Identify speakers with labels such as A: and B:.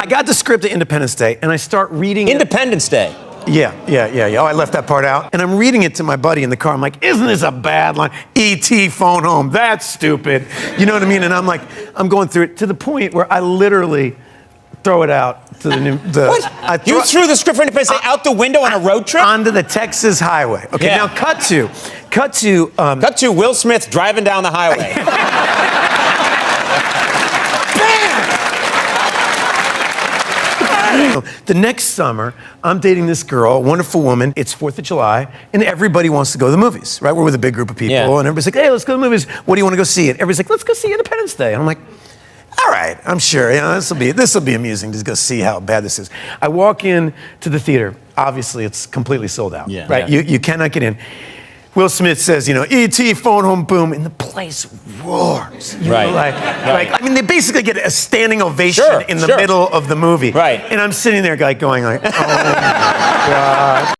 A: I got the script of Independence Day, and I start reading
B: Independence Day.
A: Yeah. Oh, I left that part out. And I'm reading it to my buddy in the car. I'm like, isn't this a bad line? E.T. phone home. That's stupid. You know what I mean? And I'm going through it to the point where I literally throw it out to
B: What? You threw the script for Independence Day out the window on a road trip?
A: Onto the Texas highway. Okay,
B: Yeah.
A: now cut to
B: Will Smith driving down the highway.
A: The next summer, I'm dating this girl, a wonderful woman. It's 4th of July, and everybody wants to go to the movies, right? We're with a big group of people, and everybody's like, hey, let's go to the movies. What do you want to go see? And everybody's like, let's go see Independence Day. And I'm like, all right, I'm sure, this will be amusing to go see how bad this is. I walk in to the theater. Obviously, it's completely sold out, right?
B: Yeah.
A: You cannot get in. Will Smith says, E.T. phone home, boom, and the place roars.
B: Right.
A: I mean, they basically get a standing ovation in the middle of the movie.
B: Right.
A: And I'm sitting there going oh my God.